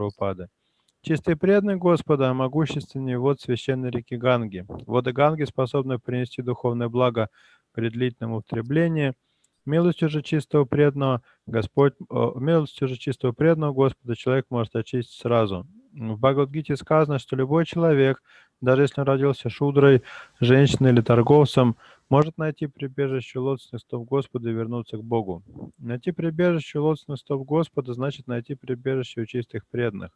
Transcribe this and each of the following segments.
Прабхупады. Чистый преданный Господа, могущественней вод священной реки Ганги. Воды Ганги способны принести духовное благо при длительном употреблении. Милостью же чистого преданного Господа человек может очистить сразу. В Бхагавад-гите сказано, что любой человек, даже если он родился шудрой, женщиной или торговцем, может найти прибежище у лотосных стоп Господа и вернуться к Богу. Найти прибежище у лотосных стоп Господа значит найти прибежище у чистых преданных.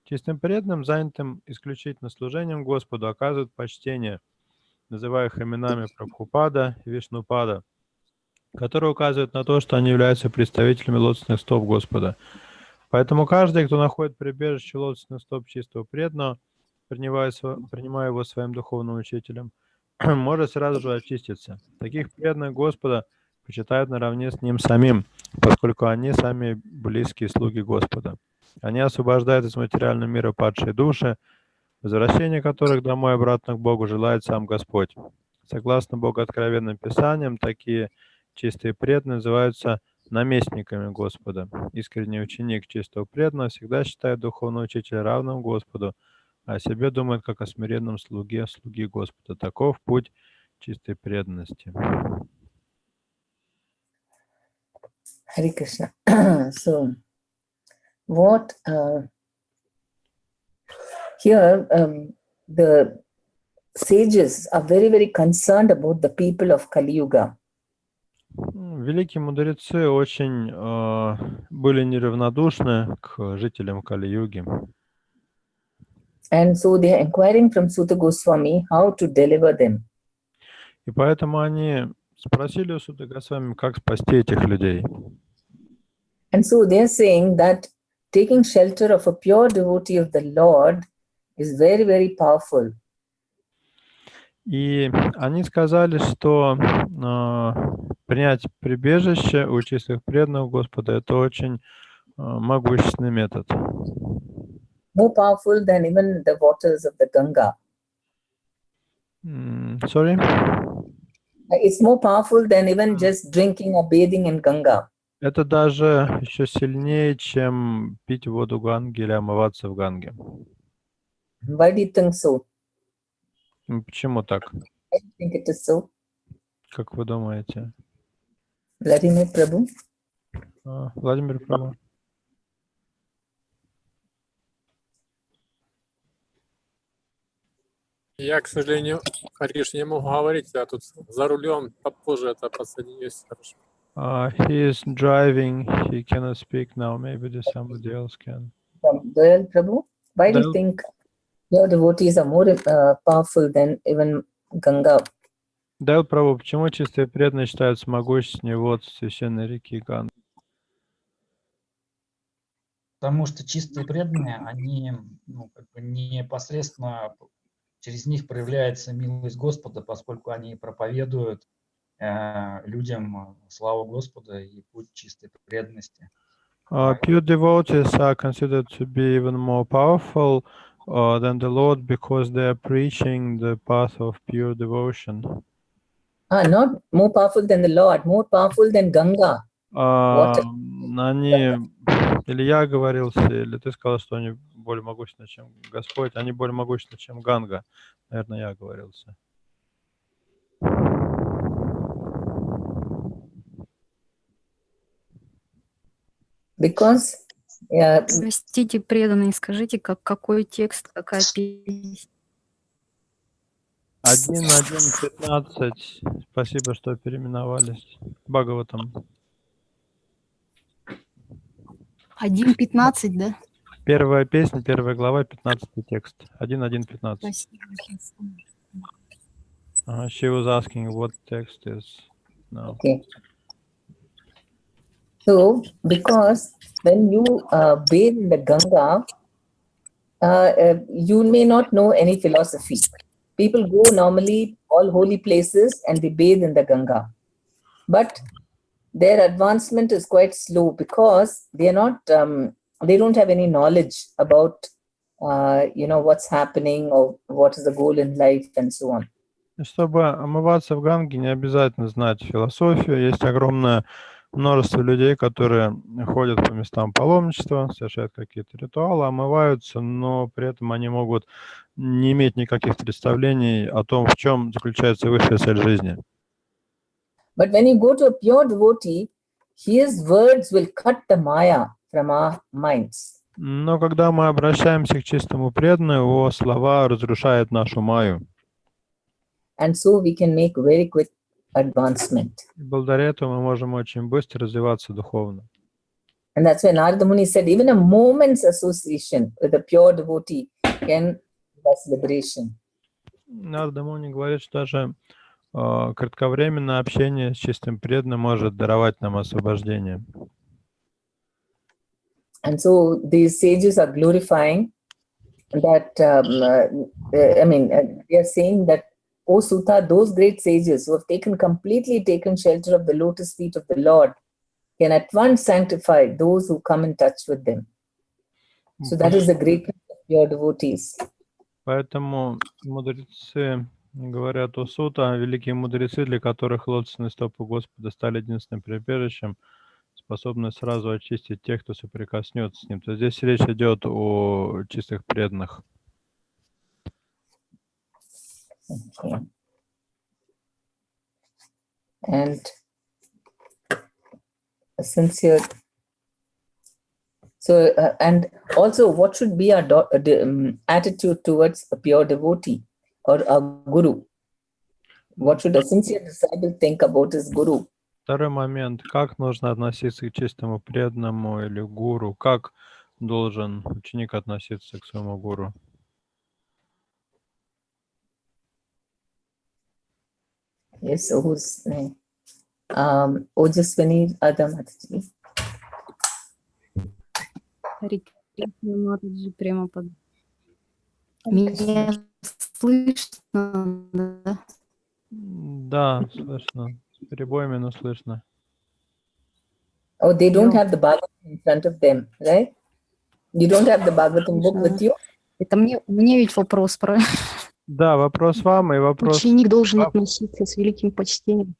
Чистым преданным, занятым исключительно служением Господу, оказывают почтение, называя их именами Прабхупада и Вишнупада, которые указывают на то, что они являются представителями лотосных стоп Господа. Поэтому каждый, кто находит прибежище лотосных стоп чистого преданного, принимая его своим духовным учителем, может сразу же очиститься. Таких преданных Господа почитают наравне с ним самим, поскольку они сами близкие слуги Господа. Они освобождают из материального мира падшие души, возвращение которых домой обратно к Богу желает сам Господь. Согласно богооткровенным писаниям, такие чистые преданные называются наместниками Господа. Искренний ученик чистого преданного всегда считает духовного учителя равным Господу, а о себе думает как о смиренном слуги Господа. Таков путь чистой преданности. Hare Krishna. So, what here the sages are very, very concerned about the people of Kali Yuga. Великие мудрецы очень были неравнодушны к жителям Кали-юги. And so they are inquiring from Sutta Goswami how to deliver them. И поэтому они спросили у Сутты Госвами, как спасти этих людей. And so they are saying that taking shelter of a pure devotee of the Lord is very, very powerful. И они сказали, что принять прибежище у чистых преданных Господа — это очень могущественный метод. More powerful than even the waters of the Ganga. Sorry? It's more powerful than even just drinking or bathing in Ganga. Это даже еще сильнее, чем пить воду Ганги или омываться в Ганге. Why do you think so? Почему так? I think it is so. Как вы думаете? Vladimir Prabhu. Владимир Прабhu. Я, к сожалению, Хариш, не могу говорить, я тут за рулем, попозже это подсоединюсь. Хорошо. He is driving, he cannot speak now, maybe somebody else can. Doyal Prabhu, why do you think your devotees are more powerful than even Ganga? Дойл Прабhu, почему чистые преданные считаются могущественнее вод священной реки Ганги? Потому что чистые преданные, они непосредственно через них проявляется милость Господа, поскольку они проповедуют людям славу Господа и путь чистой преданности. Pure devotees are considered to be even more powerful than the Lord because they are preaching the path of pure devotion. Not more powerful than the Lord, more powerful than Ganga. Они, или я оговорился, или ты сказал, что они более могущественны, чем Господь, они более могущественны, чем Ганга. Наверное, я оговорился. Because, Простите, преданные, скажите, какой текст, какая песня? 1.1.15. Спасибо, что переименовались. Бхагаватам. 1.15, да? Первая песня, первая глава, 15 текст. 1.1.15. Спасибо. She was asking what text is now. okay. So, because when you bathe in the Ganga, you may not know any philosophy. People go normally all holy places and they bathe in the Ganga. But their advancement is quite slow because they are not, they don't have any knowledge about, what's happening or what is the goal in life and so on. Чтобы омываться в Ганге, не обязательно знать философию. Есть огромное множество людей, которые ходят по местам паломничества, совершают какие-то ритуалы, омываются, но при этом они могут не иметь никаких представлений о том, в чем заключается высшая цель жизни. But when you go to a pure devotee, his words will cut the maya from our minds. Но когда мы обращаемся к чистому преданному, его слова разрушают нашу майю. And so we can make very quick advancement. И благодаря этому мы можем очень быстро развиваться духовно. And that's why Narada Muni said, even a moment's association with a pure devotee can give us liberation. Нарада Муни говорит, что даже кратковременное общение с чистым преданным может даровать нам освобождение. And so these sages are glorifying that, they are saying that, O Sutta, those great sages who have completely taken shelter of the lotus feet of the Lord can at once sanctify those who come in touch with them. So that is the greatness of pure devotees. Поэтому мудрецы говорят о Сута, великие мудрецы, для которых лотосные стопы Господа стали единственным прибежищем, способны сразу очистить тех, кто соприкоснется с ним. То здесь речь идет о чистых преданных. Okay. And a sincere. So, and also, what should be our attitude towards a pure devotee or a guru? What should a sincere disciple think about his guru? Второй момент. Как нужно относиться к чистому преданному или гуру? Как должен ученик относиться к своему гуру? Yes, so who's Ojaswini Adamataji? Према Падмини. Меня слышно, да? Да, слышно. С перебоями, но слышно. Oh, they don't have the Bhagavatam in front of them, right? You don't have the Bhagavatam book with you? Это мне ведь вопрос про... Да, вопрос вам и вопрос... Ученик должен относиться с великим почтением.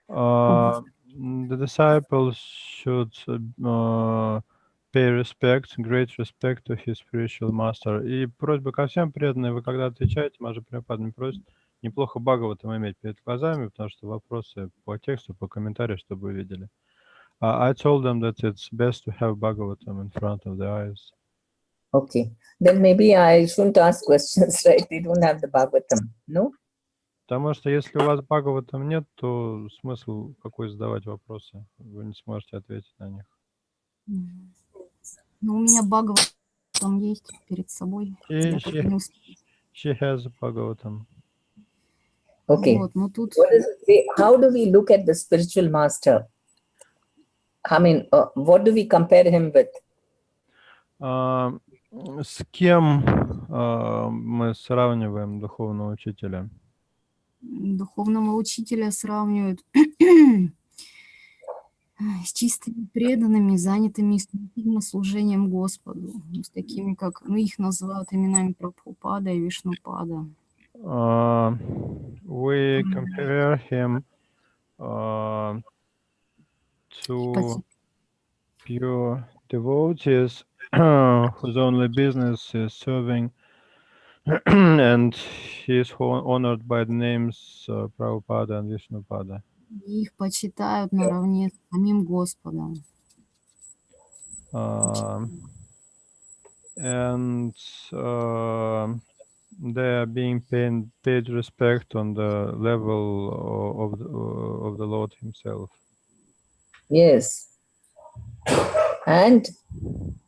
The disciples should pay respect, great respect to his spiritual master. И просьба ко всем преданным, вы когда отвечаете, Маджи Према Падмини просит неплохо Бхагаватам иметь перед глазами, потому что вопросы по тексту, по комментариям, чтобы вы видели. I told them that it's best to have Bhagavatam in front of the eyes. Okay, then maybe I shouldn't ask questions, right? They don't have the Bhagavatam, no? Потому что если у вас Бхагаватам нет, то смысл какой задавать вопросы? Вы не сможете ответить на них. Ну, у меня Бхагаватам есть перед собой. She has Bhagavatam. Okay. Вот, но тут... What does it say? How do we look at the spiritual master? I mean, what do we compare him with? С кем мы сравниваем духовного учителя? Духовного учителя сравнивают с чистыми преданными, занятыми исключительно служением Господу, с такими, как, ну, их называют именами Прабхупада и Вишнупада. We compare him to pure devotees whose only business is serving, and he is honored by the names Prabhupada and Vishnupada. Их почитают наравне с самим Господом. And they are being paid respect on the level of the Lord himself. Yes. And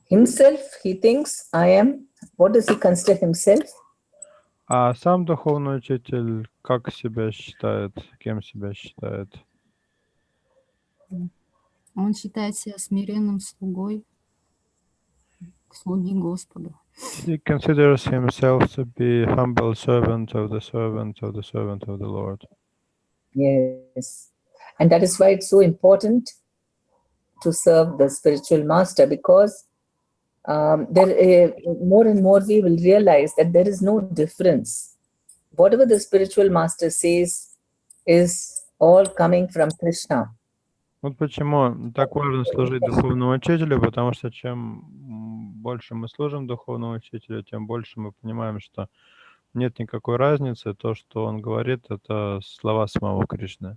himself, he thinks, I am, what does he consider himself? А сам духовный учитель как себя считает, кем себя считает? Он считает себя смиренным слугой, слуги Господа. He considers himself to be humble servant of the servant of the servant of the Lord. Yes. And that is why it's so important to serve the spiritual master, because more and more we will realize that there is no difference. Whatever the spiritual master says is all coming from Krishna. Вот почему так важно служить духовному учителю, потому что чем больше мы служим духовному учителю, тем больше мы понимаем, что нет никакой разницы. То, что он говорит, это слова самого Кришны.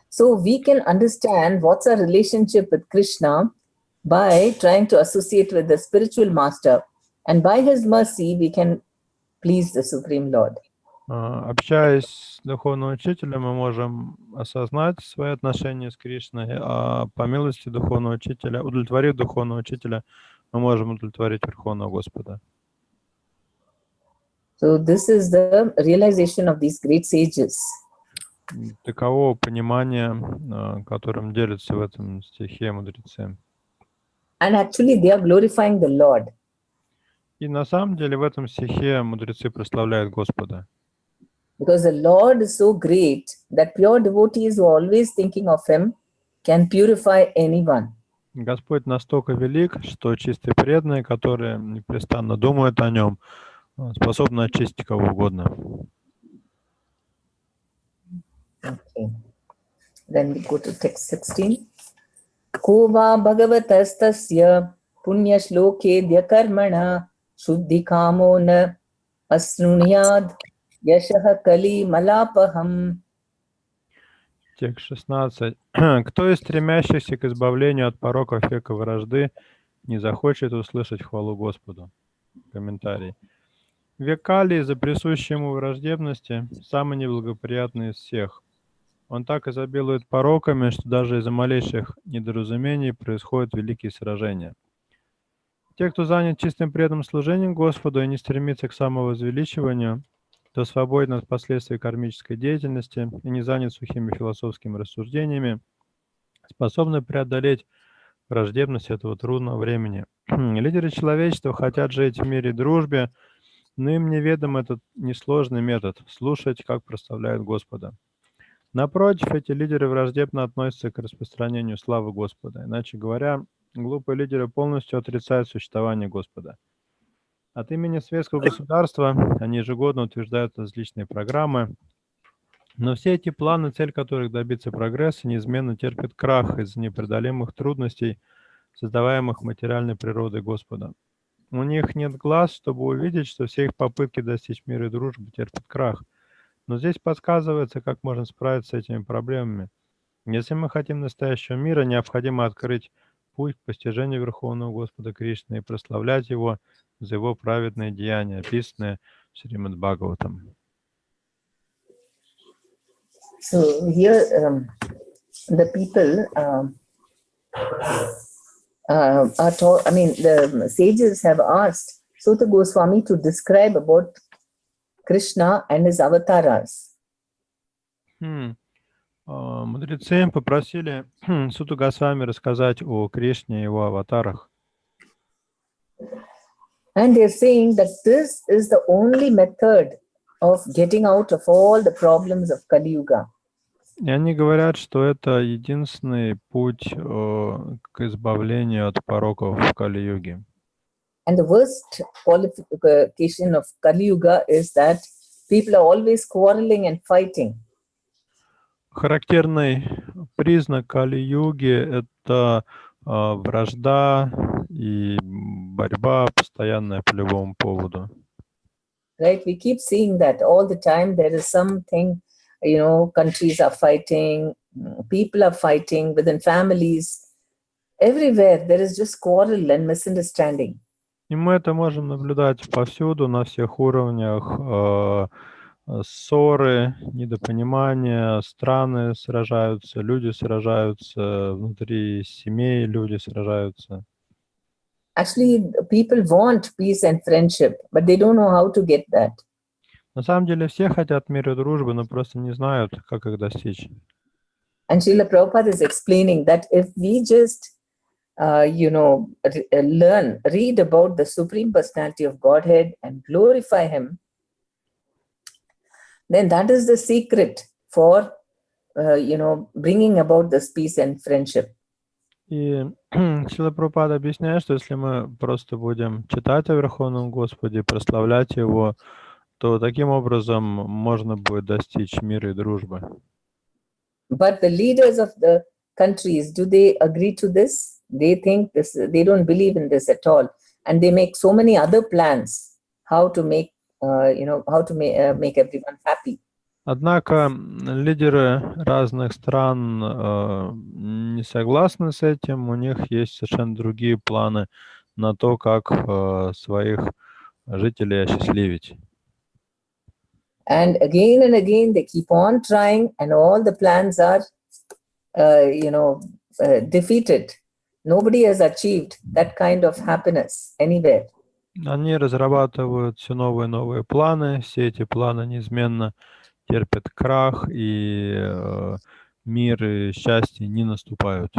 So we can understand what's our relationship with Krishna by trying to associate with the spiritual master. And by his mercy, we can please the Supreme Lord. Общаясь с духовным учителем, мы можем осознать свои отношения с Кришной, а по милости духовного учителя, удовлетворив духовного учителя, мы можем удовлетворить Верховного Господа. So this is the realization of these great sages. Таково понимание, которым делятся в этом стихе мудрецы. And actually, they are glorifying the Lord. И на самом деле в этом стихе мудрецы прославляют Господа. Because the Lord is so great that pure devotees who are always thinking of him can purify anyone. Господь настолько велик, что чистые преданные, которые непрестанно думают о нем, способны очистить кого угодно. Okay. Then we go to text 16. Kova bhagavatastasya punya shloke dyakarmana shuddhikamo na asrunyad yashaha kali malapaham. Текст 16. Кто из стремящихся к избавлению от пороков века вражды не захочет услышать хвалу Господу? Комментарий. Век Кали из-за присущей ему враждебности самый неблагоприятный из всех. Он так изобилует пороками, что даже из-за малейших недоразумений происходят великие сражения. Те, кто занят чистым преданным служением Господу и не стремится к самовозвеличиванию, кто свободен от последствий кармической деятельности и не занят сухими философскими рассуждениями, способны преодолеть враждебность этого трудного времени. Лидеры человечества хотят жить в мире и дружбе, но им неведом этот несложный метод – слушать, как прославляют Господа. Напротив, эти лидеры враждебно относятся к распространению славы Господа. Иначе говоря, глупые лидеры полностью отрицают существование Господа. От имени светского государства они ежегодно утверждают различные программы, но все эти планы, цель которых добиться прогресса, неизменно терпят крах из-за непреодолимых трудностей, создаваемых материальной природой Господа. У них нет глаз, чтобы увидеть, что все их попытки достичь мира и дружбы терпят крах. Но здесь подсказывается, как можно справиться с этими проблемами. Если мы хотим настоящего мира, необходимо открыть путь к постижению Верховного Господа Кришны и прославлять Его за Его праведные деяния, описанные в Шримад Бхагаватам. So here the people are taught, the sages have asked Suta Goswami to describe about Krishna and his avatars. Мудрецы попросили Суту Госвами рассказать о Кришне и его аватарах. And they're saying that this is the only method of getting out of all the problems of Kali Yuga. И они говорят, что это единственный путь к избавлению от пороков в Кали-юге. And the worst qualification of Kali Yuga is that people are always quarreling and fighting. Характерный признак Кали-юги – это вражда и борьба постоянная по любому поводу. Right? We keep seeing that all the time. There is something, countries are fighting, people are fighting within families. Everywhere there is just quarrel and misunderstanding. И мы это можем наблюдать повсюду, на всех уровнях. Ссоры, недопонимания, страны сражаются, люди сражаются, внутри семей люди сражаются. Actually, people want peace and friendship, but they don't know how to get that. На самом деле все хотят мира и дружбы, но просто не знают, как их достичь. And Srila Prabhupada is explaining that if we just, read about the Supreme Personality of Godhead and glorify Him, then that is the secret for, bringing about this peace and friendship. И Шрила Прабхупада объясняет, что если мы просто будем читать о Верховном Господе, прославлять Его, то таким образом можно будет достичь мира и дружбы. But the leaders of the countries, do they agree to this? They think this, they don't believe in this at all. And they make so many other plans how to make, make everyone happy. Однако лидеры разных стран не согласны с этим, у них есть совершенно другие планы на то, как своих жителей осчастливить. And again, they keep on trying, and all the plans are, defeated. Nobody has achieved that kind of happiness anywhere. Они разрабатывают все новые и новые планы, все эти планы неизменно терпят крах, и мир и счастье не наступают.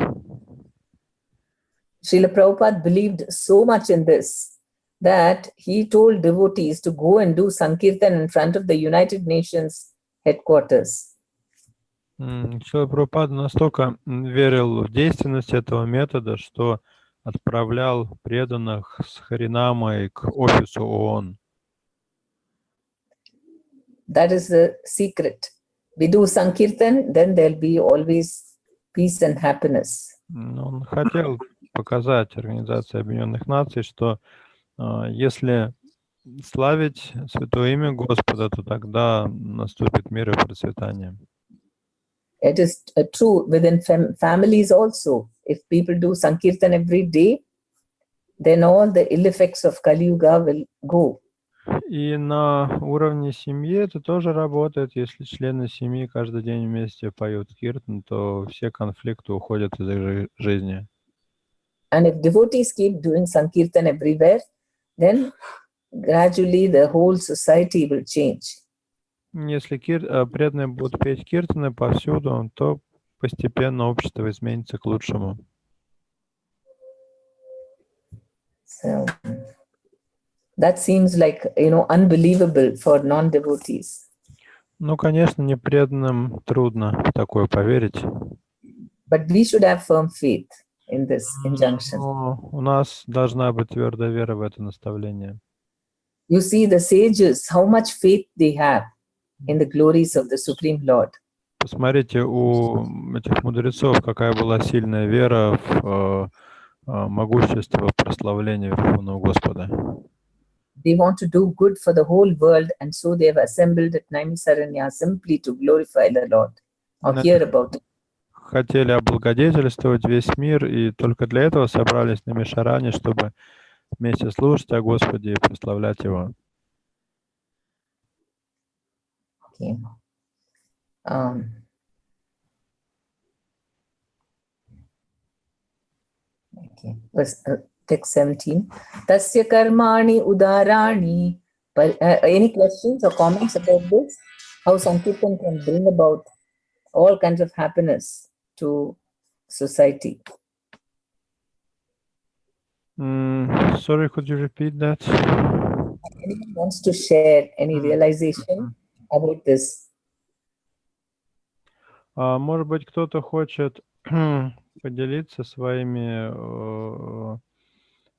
Srila Prabhupada believed so much in this that he told devotees to go and do Sankirtan in front of the United Nations headquarters. Шрила Прабхупада настолько верил в действенность этого метода, что отправлял преданных с Харинамой к офису ООН. That is the secret. We do Sankirtan, then there'll be always peace and happiness. Он хотел показать Организации Объединенных Наций, что если славить святое имя Господа, то тогда наступит мир и процветание. It is true within families also. If people do Sankirtan every day, then all the ill effects of Kali Yuga will go. И на уровне семьи это тоже работает. Если члены семьи каждый день вместе поют киртан, то все конфликты уходят из их жизни. And if devotees keep doing Sankirtan everywhere, then gradually the whole society will change. Если преданные будут петь киртаны повсюду, то постепенно общество изменится к лучшему. So that seems like, unbelievable for non-devotees. Ну, конечно, непреданным трудно в такое поверить. But we should have firm faith in this injunction. Но у нас должна быть твердая вера в это наставление. You see the sages, how much faith they have in the glories of the Supreme Lord. Посмотрите, у этих мудрецов какая была сильная вера в могущество прославления Верховного Господа. They want to do good for the whole world, and so they have assembled at Naimisaranya simply to glorify the Lord or hear about it. Хотели облагодетельствовать весь мир, и только для этого собрались на Мишаране, чтобы вместе слушать о Господе и прославлять Его. Okay. Text 17. Tasya karmani udarani. Any questions or comments about this? How Sankirtan can bring about all kinds of happiness to society? Sorry, could you repeat that? Anyone wants to share any realization about this? Может быть, кто-то хочет поделиться своими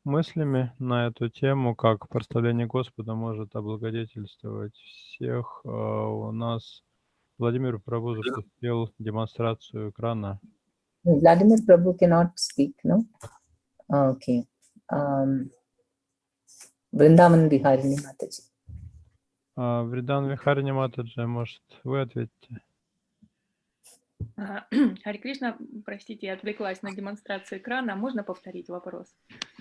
мыслями на эту тему, как прославление Господа может облагодетельствовать всех. У нас Владимир Прабhu запустил демонстрацию экрана. Vladimir Prabhu cannot speak, no? Okay. Vrindavan Viharini Mataji. Вридан Вихарини Матаджи, может, вы ответите? Хари Кришна, простите, я отвлеклась на демонстрацию экрана. Можно повторить вопрос?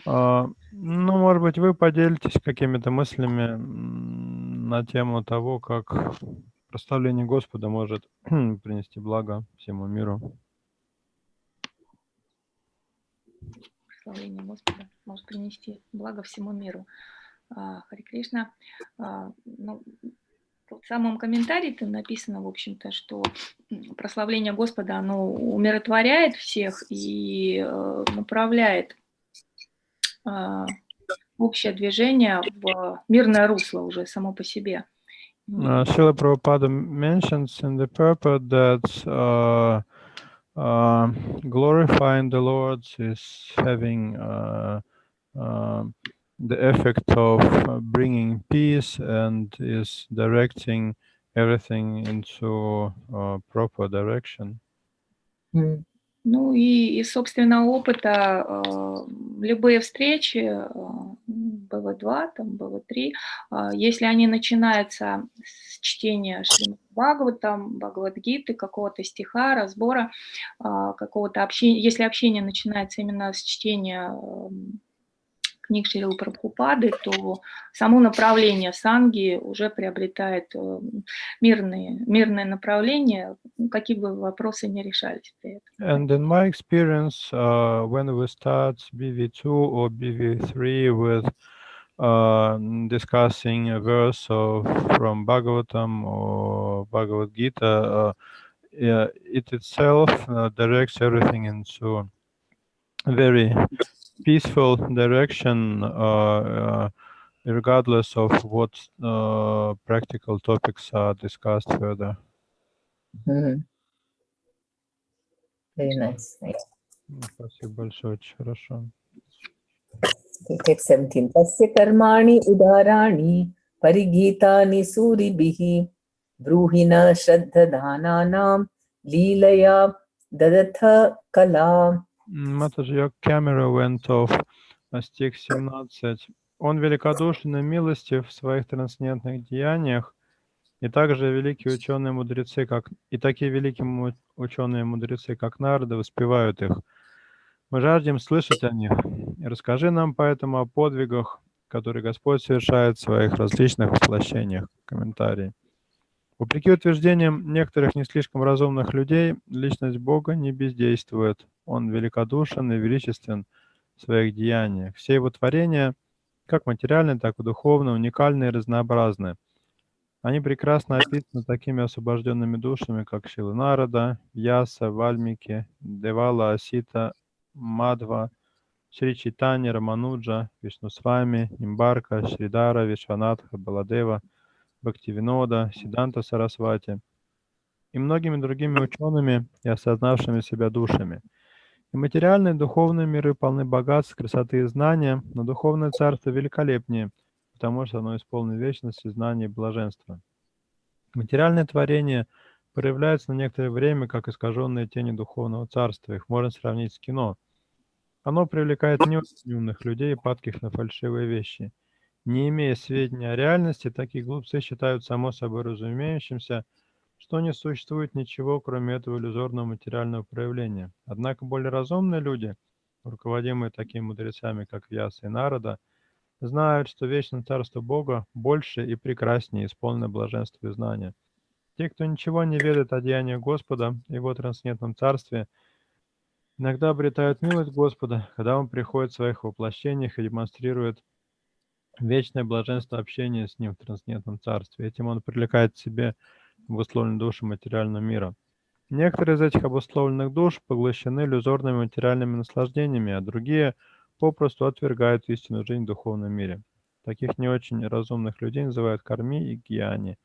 Ну, может быть, вы поделитесь какими-то мыслями на тему того, как прославление Господа может принести благо всему миру. Прославление Господа может принести благо всему миру. Хари Кришна, в самом комментарии там написано, в общем-то, что прославление Господа, оно умиротворяет всех и направляет общее движение в мирное русло уже само по себе. Srila Prabhupada mentions in the purport that glorifying the Lord is having the effect of bringing peace and is directing everything into proper direction. Ну и из собственного опыта любые встречи, БВ-2, там, БВ-3, если они начинаются с чтения Шримад Бхагаватам, Бхагавад-гиты, какого-то стиха, разбора, какого-то общения, если общение начинается именно с чтения книг Шрилы Прабхупады, то само направление санги уже приобретает мирное направление, какие бы вопросы ни решались при этом. And in my experience, when we start BV2 or BV3 with discussing a verse from Bhagavatam or Bhagavad Gita, it itself directs everything into a very peaceful direction, regardless of what practical topics are discussed further. Mhm. Very nice. Nice. Спасибо большое, очень хорошо. Okay, text 17. Tasya karmani udarani parigitani suribihi bruhina shraddhadananam leelaya dadatha kala. Mataji, your camera went off. Стих 17. Он великодушен и милостив в своих трансцендентных деяниях, и также великие ученые-мудрецы, такие великие ученые-мудрецы, как Нарада, воспевают их. Мы жаждем слышать о них. И расскажи нам поэтому о подвигах, которые Господь совершает в своих различных воплощениях. Комментарий. Вопреки утверждениям некоторых не слишком разумных людей, личность Бога не бездействует. Он великодушен и величествен в своих деяниях. Все его творения, как материальные, так и духовные, уникальны и разнообразны. Они прекрасно описаны такими освобожденными душами, как Шрила Нарада, Вьяса, Вальмики, Девала, Асита, Мадва, Шри Чайтанья, Рамануджа, Вишнусвами, Нимбарка, Шридара, Вишванатха, Баладева, Бхактивинода, Сиданта Сарасвати и многими другими учеными и осознавшими себя душами. И материальные и духовные миры полны богатств, красоты и знания, но духовное царство великолепнее, потому что оно исполнено вечности, знаний и блаженства. Материальные творения проявляются на некоторое время, как искаженные тени духовного царства. Их можно сравнить с кино. Оно привлекает не очень умных людей, падких на фальшивые вещи. Не имея сведения о реальности, такие глупцы считают само собой разумеющимся, что не существует ничего, кроме этого иллюзорного материального проявления. Однако более разумные люди, руководимые такими мудрецами, как Вьяса и Нарада, знают, что вечное царство Бога больше и прекраснее, исполнено блаженства и знания. Те, кто ничего не ведает о деяниях Господа и его трансцендентном царстве, иногда обретают милость Господа, когда Он приходит в своих воплощениях и демонстрирует вечное блаженство общения с Ним в трансцендентном царстве. Этим Он привлекает к себе обусловленные души материального мира. Некоторые из этих обусловленных душ поглощены иллюзорными материальными наслаждениями, а другие попросту отвергают истинную жизнь в духовном мире. Таких не очень разумных людей называют карми и гьяни.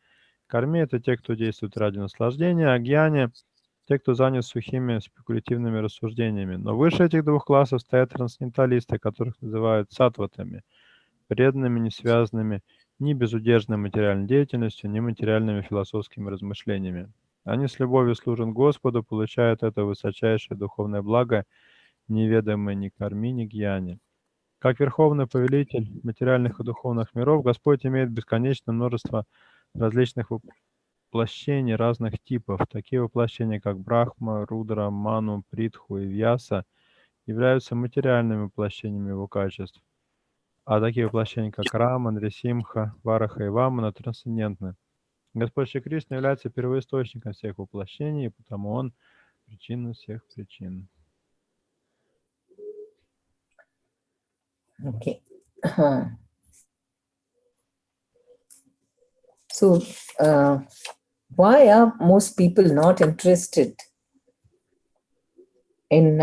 Карми — это те, кто действует ради наслаждения, а гьяни — те, кто занят сухими спекулятивными рассуждениями. Но выше этих двух классов стоят трансценденталисты, которых называют саттватами, преданными, не связанными ни безудержной материальной деятельностью, ни материальными философскими размышлениями. Они с любовью служат Господу, получают это высочайшее духовное благо, неведомое ни карми, ни гьяни. Как верховный повелитель материальных и духовных миров, Господь имеет бесконечное множество различных воплощений разных типов. Такие воплощения, как Брахма, Рудра, Ману, Притху и Вьяса, являются материальными воплощениями его качеств. А такие воплощения, как Рама, Нрисимха, Вараха и Вамана, трансцендентны. Господь Шри Кришна является первоисточником всех воплощений, и потому Он причина всех причин. Okay. So, why are most people not interested in,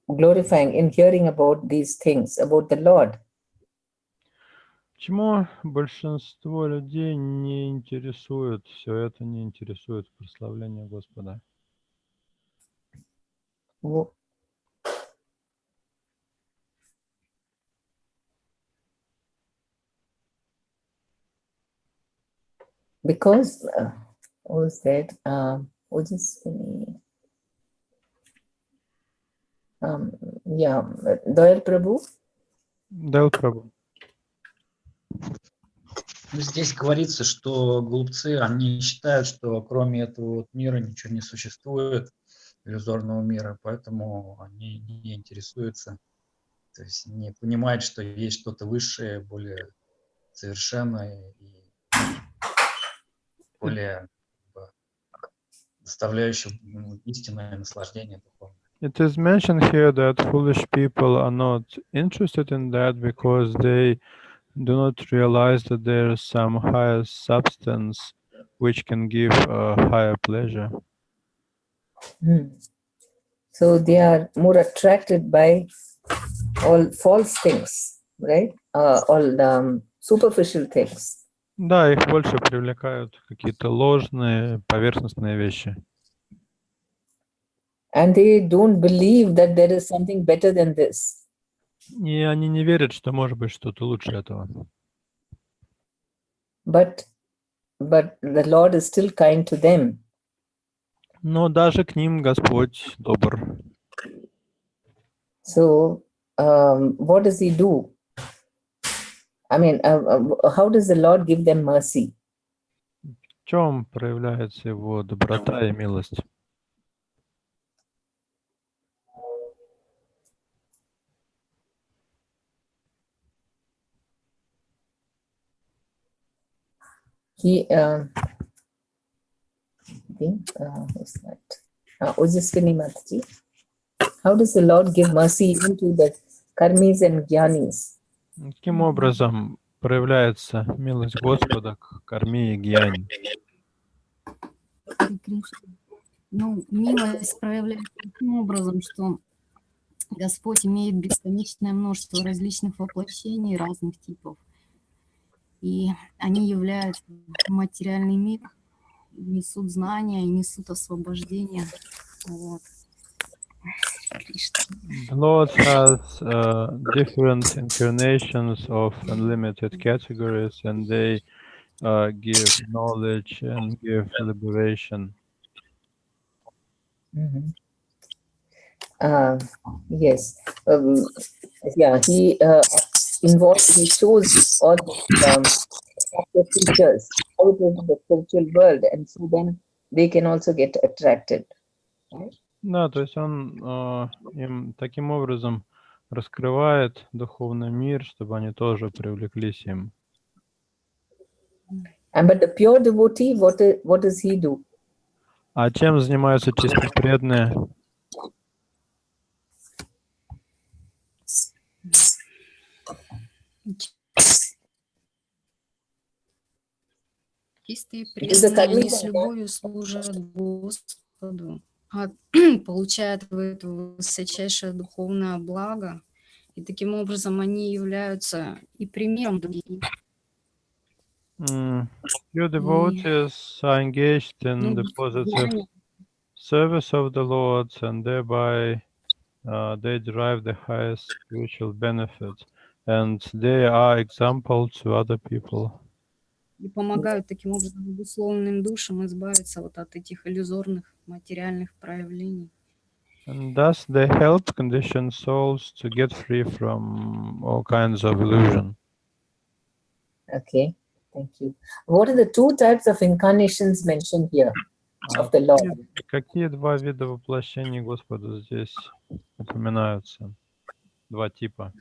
glorifying, in hearing about these things, about the Lord? Почему большинство людей не интересует все это, не интересует прославление Господа? Because, what was that? Yeah, Doyle Prabhu. Дэл Прабу. Ну, здесь говорится, что глупцы, они считают, что кроме этого вот мира ничего не существует, иллюзорного мира, поэтому они не интересуются, то есть не понимают, что есть что-то высшее, более совершенное и более доставляющее истинное наслаждение духовное. It is mentioned here that foolish people are not interested in that because they do not realize that there is some higher substance which can give a higher pleasure. So they are more attracted by all false things, right? All superficial things. Да, их больше привлекают какие-то ложные, поверхностные вещи. And they don't believe that there is something better than this. И они не верят, что может быть что-то лучше этого. But the Lord is still kind to them. Но даже к ним Господь добр. So what does He do? I mean, how does the Lord give them mercy? В чем проявляется его доброта и милость? He, who's that? Ojaswini Mataji. How does the Lord give mercy even to the karmis and gyanis? Каким образом проявляется милость Господа к карме и гьяне? Харе Кришна. Ну, милость проявляется таким образом, что Господь имеет бесконечное множество различных воплощений разных типов. И они являются в материальный мир, несут знания и несут освобождение. Вот. Кришна. The Lord has different incarnations of unlimited categories, and they give knowledge and give liberation. Yes. Yeah, He He shows all the features, how it is in the spiritual world, and so then they can also get attracted. Да, то есть он им таким образом раскрывает духовный мир, чтобы они тоже привлеклись им. But the pure devotee, what does he do? А чем занимаются чисто преданные? Чистые преданные, они с любовью служат Господу, получают это высочайшее духовное благо, и таким образом они являются и примером другим. Your devotees are engaged in the positive service of the Lord, and thereby they derive the highest spiritual benefits, and they are example to other people. И помогают таким образом обусловленным душам избавиться вот от этих иллюзорных материальных проявлений. And thus they help conditioned souls to get free from all kinds of illusion. Okay, thank you. What are the two types of incarnations mentioned here of the Lord? Какие два вида воплощений Господа здесь упоминаются? Два типа.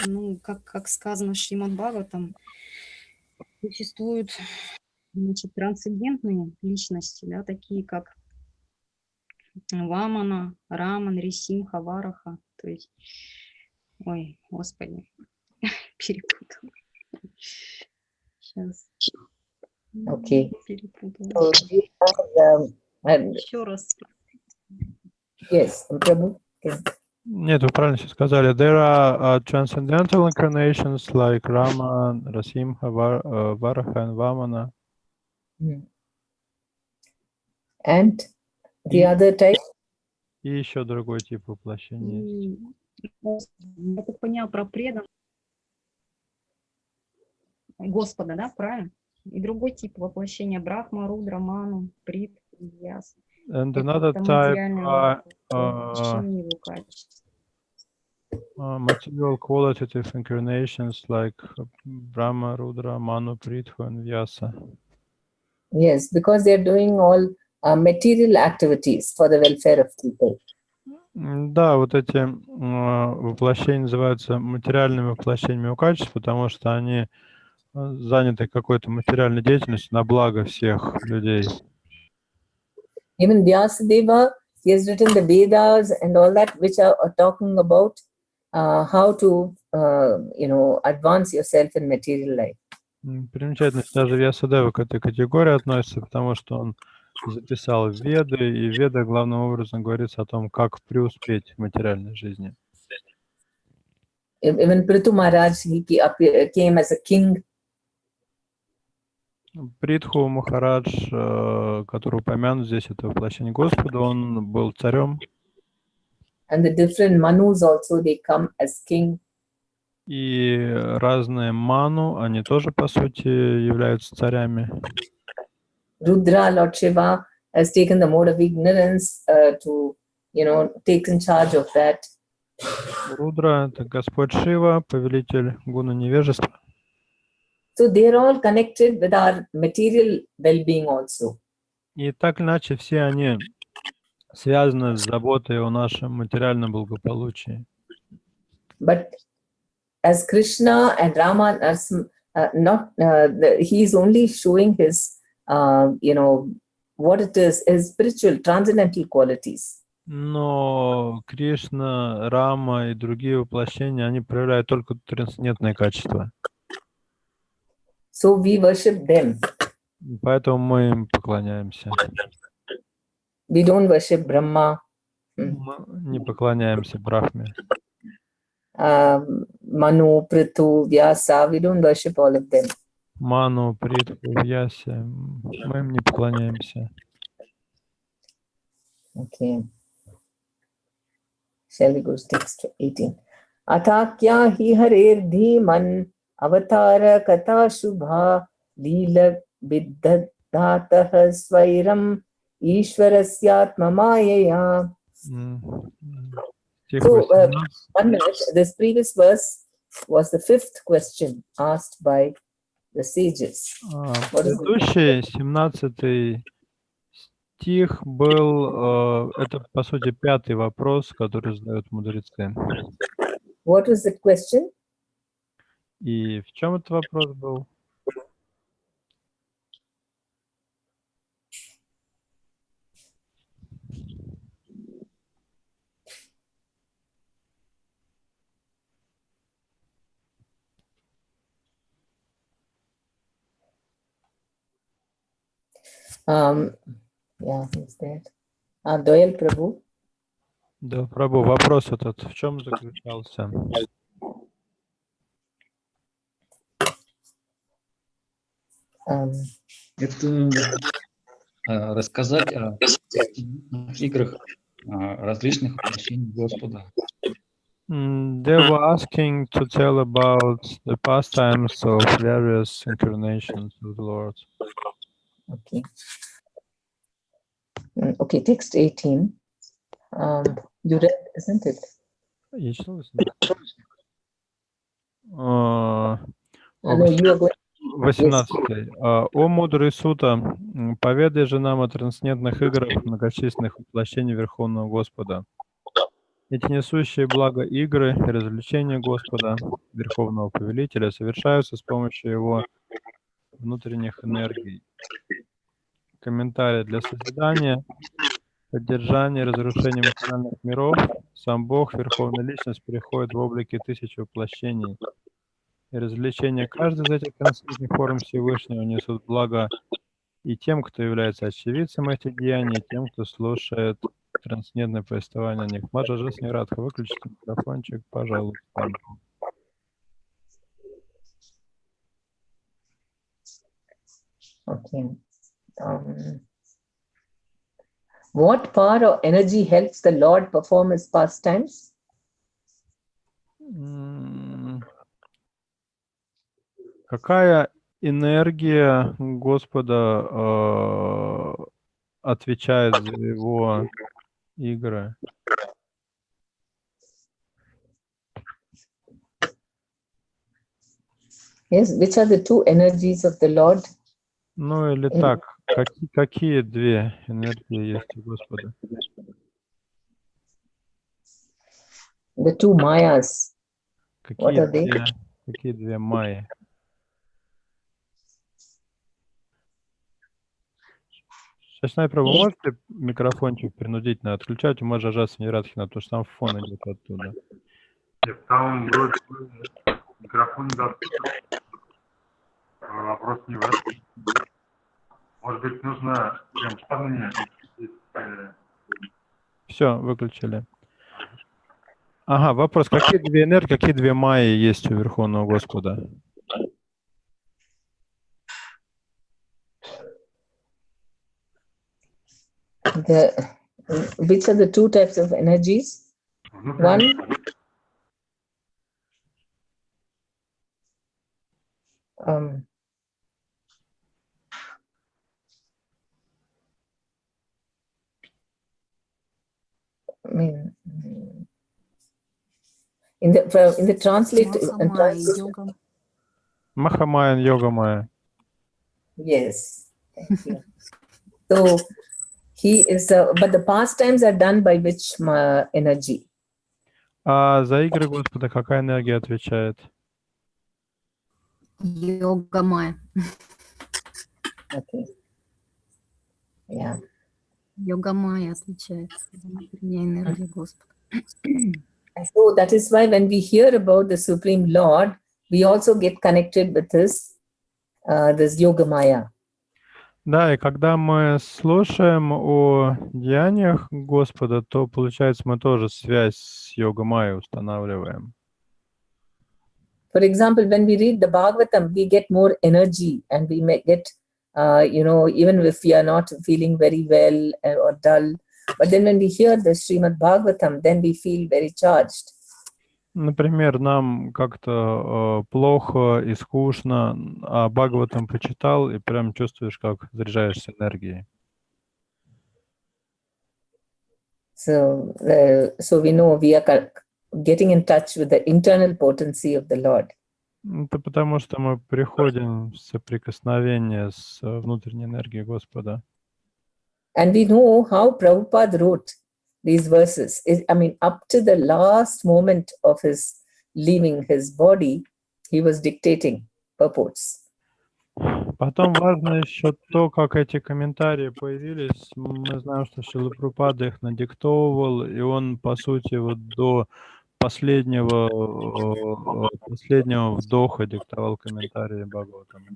Ну, как сказано в Шримад Бхагаватам, существуют, значит, трансцендентные личности, да, такие как Вамана, Раман, Рисимха, Вараха. То есть, ой, Господи, перепутала. Сейчас. Okay. Перепутала. Еще раз. Yes, Prabhu. Okay. Нет, вы правильно все сказали. There are transcendental incarnations like Rama, Rasimha, Varaha, and Vamana. And the other type? И еще другой тип воплощения. Я так поняла про преданных Господа, да, правильно? И другой тип воплощения Брахма, Рудра, Ману, Прит. Ясно. And Это another там type идеального are его качества. material qualitative incarnations like Brahma, Rudra, Manu, Prithu, and Vyasa. Yes, because they are doing all material activities for the welfare of people. Да, вот эти воплощения называются материальными воплощениями его качеств, потому что они заняты какой-то материальной деятельностью на благо всех людей. Even Vyasadeva, he has written the Vedas and all that, which are talking about how to, advance yourself in material life. Примечательно, что даже Вьясадева к этой категории относится, потому что он записал Веды, и в Ведах главным образом говорится о том, как преуспеть в материальной жизни. Even Prithu Maharaj, he came as a king. Притху Махарадж, который упомянут здесь, это воплощение Господа, он был царем. And the different Manus also, they come as king. И разные ману, они тоже, по сути, являются царями. Rudra, Lord Shiva, has taken the mode of ignorance to, take in charge of that. Рудра — это Господь Шива, повелитель гуна невежества. So they are all connected with our material well-being also. И так или иначе все они связаны с заботой о нашем материальном благополучии. But as Krishna and Rama are he is only showing his, what it is, his spiritual, transcendental qualities. Но Кришна, Рама и другие воплощения, они проявляют только трансцендентные качества. So we worship them. Поэтому мы им поклоняемся. We don't worship Brahma, Мы не поклоняемся Брахме. Manu, Prithu, Vyasa. We don't worship all of them. Ману, Притху, Вьясе. Мы им не поклоняемся. Okay. Shall we go to text 18? Athakya hi harer dhiman avatara katha shubha lila viddhatah svairam ishwarasyatma mayaya. So, 1 minute. This previous verse was the 5th question asked by the sages. Предыдущий, 17-й стих был, это, по сути, 5-й вопрос, который задают мудрецы. What was the question? И в чем этот вопрос был? Yeah, who's that? Doyal Prabhu. Да, Прабhu, вопрос этот в чем заключался? Это рассказать о играх различных воплощений Господа. They were asking to tell about the pastimes of various incarnations of the Lord. Okay. Okay, text 18. You read, isn't it? Я читал, No, you are going. 18. О мудрый Сута, поведай же нам о трансцендентных играх многочисленных воплощений Верховного Господа. Эти несущие благо игры и развлечения Господа, Верховного Повелителя, совершаются с помощью Его внутренних энергий. Комментарий: для созидания, поддержания и разрушения материальных миров сам Бог, Верховная Личность, приходит в облике тысяч воплощений. И развлечения каждой из этих трансцендентных форм Всевышнего несут благо и тем, кто является очевидцем этих деяний, и тем, кто слушает трансцендентное повествование о них. Маджа Жасни Радха, выключите микрофончик, пожалуйста. Okay. What power or energy helps the Lord perform his pastimes? Какая энергия Господа отвечает за его игры? Yes, which are the two energies of the Lord? Ну или так, какие две энергии есть у Господа? The two Mayas. What are they? Какие две майи? Сейчас, Прабу, вы можете микрофончик принудительно отключать? У Маджа Жаса Нерадхина, потому что там фон идет оттуда. Там вроде микрофон недоступен. Вопрос не в этом. Может быть, нужно прям Падмини. Все, выключили. Ага, вопрос. Какие две энергии, какие две майи есть у Верховного Господа? Which are the two types of energies? One, I mean, in the translate. Махамая, Йога-майя. Yes. Thank you. So he is, but the pastimes are done by which energy? А за игры Господа какая энергия отвечает? Йога-майя. Okay. Yeah. Йога-майя отвечает за внутреннюю энергию Господа. So that is why when we hear about the Supreme Lord, we also get connected with this Yoga Maya. Да, и когда мы слушаем о деяниях Господа, то, получается, мы тоже связь с Йога-майей устанавливаем. For example, when we read the Bhagavatam, we get more energy and we may get, even if we are not feeling very well or dull, but then when we hear the Srimad Bhagavatam, then we feel very charged. Например, нам как-то плохо и скучно, а Бхагаватам почитал, и прям чувствуешь, как заряжаешься энергией. So we know we are getting in touch with the internal potency of the Lord. Это потому, что мы приходим в соприкосновение с внутренней энергией Господа. And we know how Prabhupada wrote these verses. Up to the last moment of his leaving his body, he was dictating purports. Потом важно еще то, как эти комментарии появились. Мы знаем, что Шрила Прабхупада их надиктовывал, и он, по сути, вот до последнего вдоха диктовал комментарии Бхагаватама.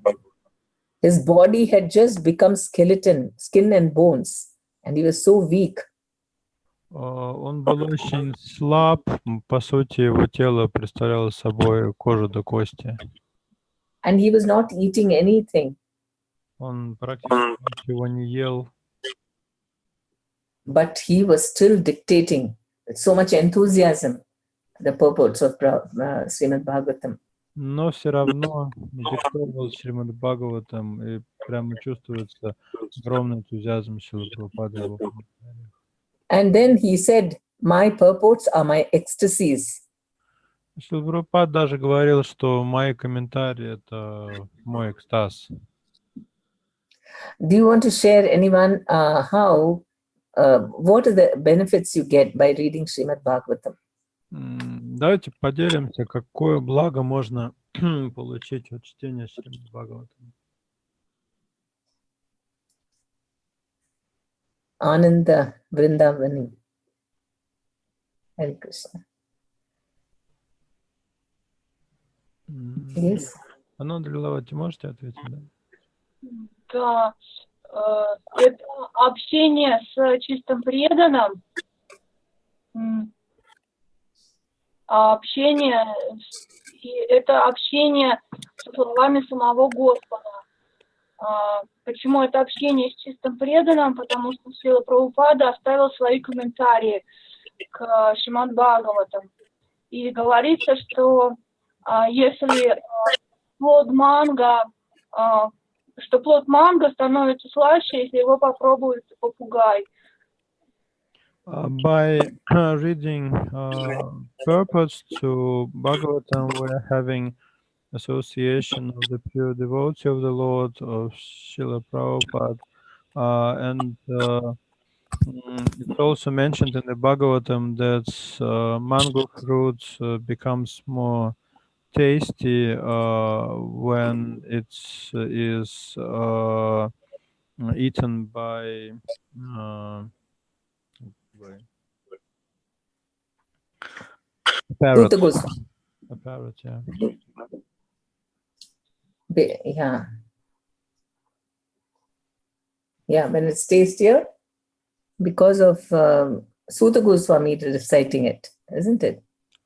His body had just become skeleton, skin and bones, and he was so weak. Он был очень слаб, по сути, его тело представляло собой кожу до кости. And he was not eating anything. Он практически ничего не ел. But he was still dictating with so much enthusiasm the purports of Srimad Bhagavatam. Но все равно диктовал Шримад Бхагаватам, и прямо чувствуется огромный энтузиазм Шрилы Прабхупады. And then he said, my purports are my ecstasies. Шрила Прабхупада даже говорил, что мои комментарии — это мой экстаз. Do you want to share anyone what are the benefits you get by reading Srimad Bhagavatam? Давайте поделимся, какое благо можно получить от чтения Шримад Бхагаватам. Ananda Vrindavani. Hare Krishna. Yes. Ананда Лилавати, можете ответить? Да, это общение с чистым преданным, это общение со словами самого Господа. Почему это общение с чистым преданным? Потому что Шрила Прабхупада оставил свои комментарии к Шримад Бхагаватам. И говорится, что если плод манго что плод манго становится слаще, если его попробует попугай. By reading purpose to Bhagavatam, we're having association of the pure devotee of the Lord, of Srila Prabhupada, and it's also mentioned in the Bhagavatam that mango fruit becomes more tasty when it is eaten by parrot. A parrot, yeah. Yeah. Yeah, when it's tastier, because of Sutta Goswami reciting it, isn't it?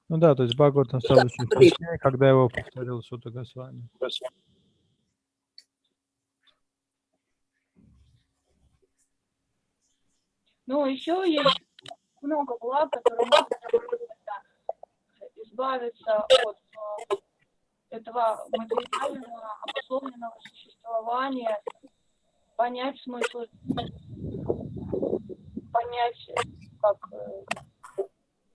Ну да, то есть Бхагаватам стал еще вкуснее, когда его повторил Сута Госвами. Ну, еще есть много благ, которые могут избавиться от этого материального, обусловленного существования, понять смысл, понять, как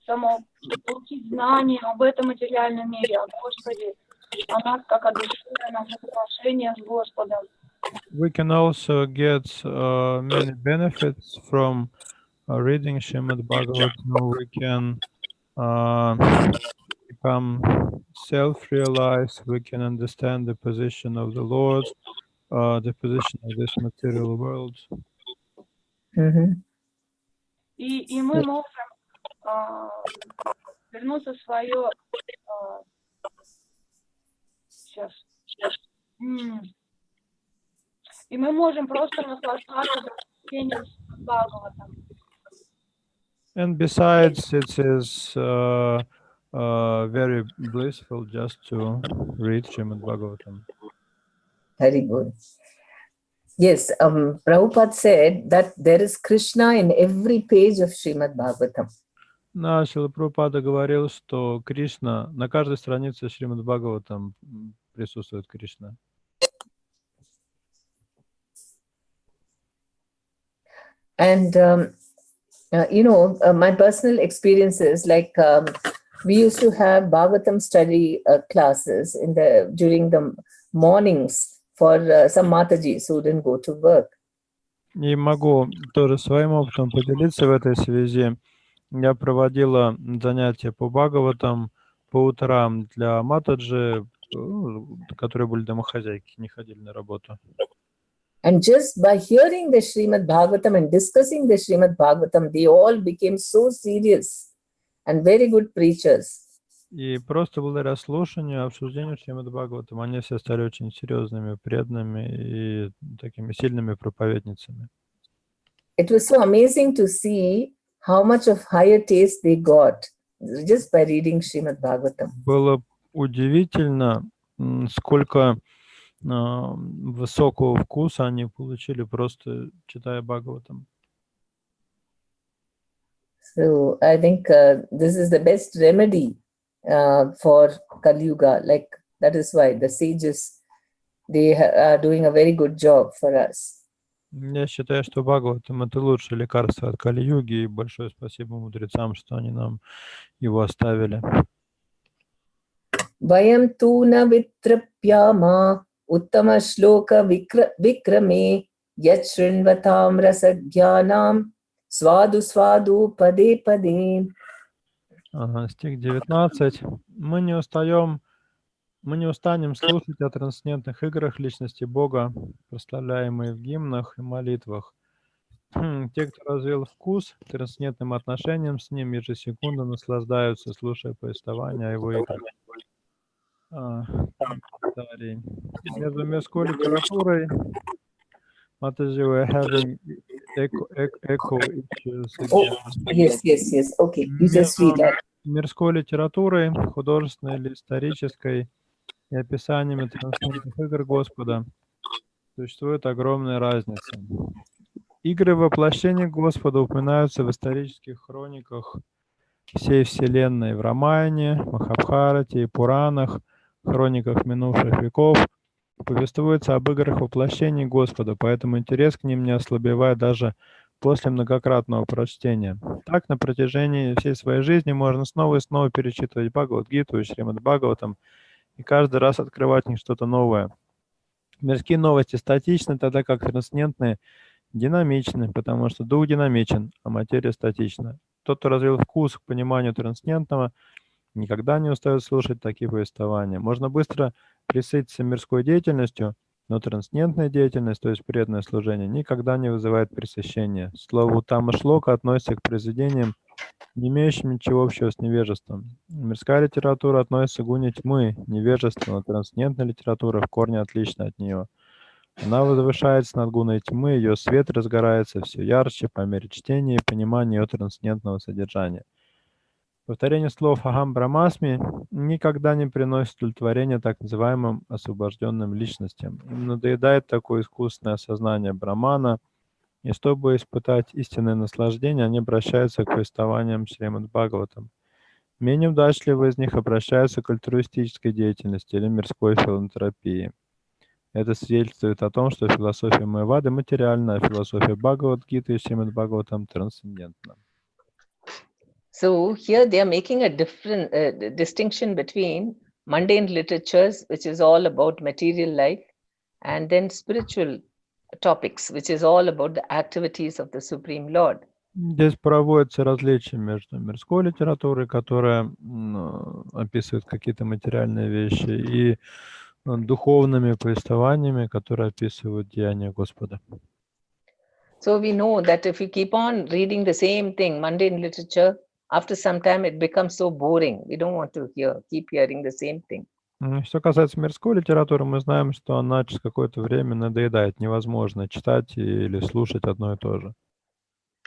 само получить знания об этом материальном мире, о Господе, о нас как о душе, о наших отношениях с Господом. We can also get many benefits from reading Srimad Bhagavatam. We can become self-realized. We can understand the position of the Lord, the position of this material world. И мы можем вернуться в свое и мы можем просто наслаждаться чтением Бхагаватам. And besides, it is very blissful just to read Srimad Bhagavatam. Very good. Yes, Prabhupada said that there is Krishna in every page of Srimad Bhagavatam. Шрила Прабхупада говорил, что Кришна, на каждой странице Шримад Бхагаватам присутствует Кришна. And my personal experiences, like we used to have Bhagavatam study classes during the mornings for some Matajis who didn't go to work. И могу тоже своим опытом поделиться в этой связи. Я проводила занятия по Бхагаватам по утрам для Матаджи, которые были домохозяйки, не ходили на работу. And just by hearing the Srimad Bhagavatam and discussing the Srimad Bhagavatam, they all became so serious and very good preachers. И просто благодаря слушанию, обсуждению Шримад Бхагаватам, они все стали очень серьезными, преданными и такими сильными проповедницами. It was so amazing to see how much of higher taste they got just by reading Srimad Bhagavatam. Было удивительно, сколько высокого вкуса они получили, просто читая Бхагаватам. So I think this is the best remedy for Kali Yuga. Like that is why the sages, they are doing a very good job for us. Я считаю, что Бхагаватам — это лучшее лекарство от Кали-юги, и большое спасибо мудрецам, что они нам его оставили. Vayam tu na vitrapyama uttama shloka vikrame yat shrinvatam rasagyanam сваду сваду паде паде. Стих 19. Мы не устанем слушать о трансцендентных играх личности Бога, прославляемые в гимнах и молитвах. Те, кто развил вкус к трансцендентным отношениям с ним, ежесекундно наслаждаются, слушая повествования о его играх. Между мирской литературой Mataji, we're having echo issues again. Yes. Okay, you just read that. Мирской литературой, художественной или исторической, и описаниями трансцендентных игр Господа существует огромная разница. Игры воплощения Господа упоминаются в исторических хрониках всей Вселенной, в Рамаяне, Махабхарате и Пуранах, хрониках минувших веков, Повествуется об играх воплощений Господа, поэтому интерес к ним не ослабевает даже после многократного прочтения. Так, на протяжении всей своей жизни можно снова и снова перечитывать Бхагавад-гиту и Шримад Бхагаватам и каждый раз открывать в них что-то новое. Мирские новости статичны, тогда как трансцендентные динамичны, потому что дух динамичен, а материя статична. Тот, кто развил вкус к пониманию трансцендентного, никогда не устает слушать такие повествования. Можно быстро присытиться мирской деятельностью, но трансцендентная деятельность, то есть преданное служение, никогда не вызывает пресыщения. Слово «Утама Шлока» относится к произведениям, не имеющим ничего общего с невежеством. Мирская литература относится к гуне тьмы, невежества, но трансцендентная литература в корне отлична от нее. Она возвышается над гуной тьмы, ее свет разгорается все ярче по мере чтения и понимания ее трансцендентного содержания. Повторение слов «Ахам Брамасми» никогда не приносит удовлетворения так называемым освобожденным личностям. Им надоедает такое искусственное осознание Брамана, и чтобы испытать истинное наслаждение, они обращаются к повествованиям Шримад Бхагаватам. Менее удачливые из них обращаются к альтруистической деятельности или мирской филантропии. Это свидетельствует о том, что философия Майявады материальна, а философия Бхагавад-гиты и Шримад Бхагаватам трансцендентна. So here they are making a different distinction between mundane literatures, which is all about material life, and then spiritual topics, which is all about the activities of the Supreme Lord. Здесь проводится различие между мирской литературой, которая описывает какие-то материальные вещи, и духовными повествованиями, которые описывают деяния Господа. So we know that if you keep on reading the same thing, mundane literature, after some time it becomes so boring. We don't want to keep hearing the same thing. Что касается мирской литературы, мы знаем, что она через какое-то время надоедает, невозможно читать или слушать одно и то же.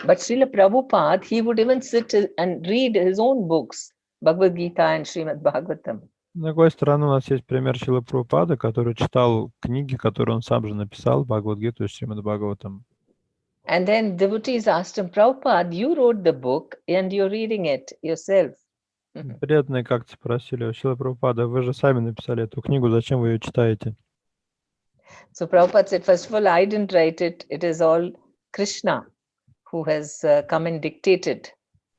But Srila Prabhupada, he would even sit and read his own books, Bhagavad Gita and Srimad Bhagavatam. С другой стороны, у нас есть пример Шрилы Прабхупады, который читал книги, которые он сам же написал, Бхагавад-гиту и Шримад Бхагаватам. And then devotees asked him, Prabhupada, you wrote the book and you're reading it yourself. Преданные как-то спросили, Шрила Прабхупада, вы же сами написали эту книгу, зачем вы ее читаете? So Prabhupada said, first of all, I didn't write it. It is all Krishna who has come and dictated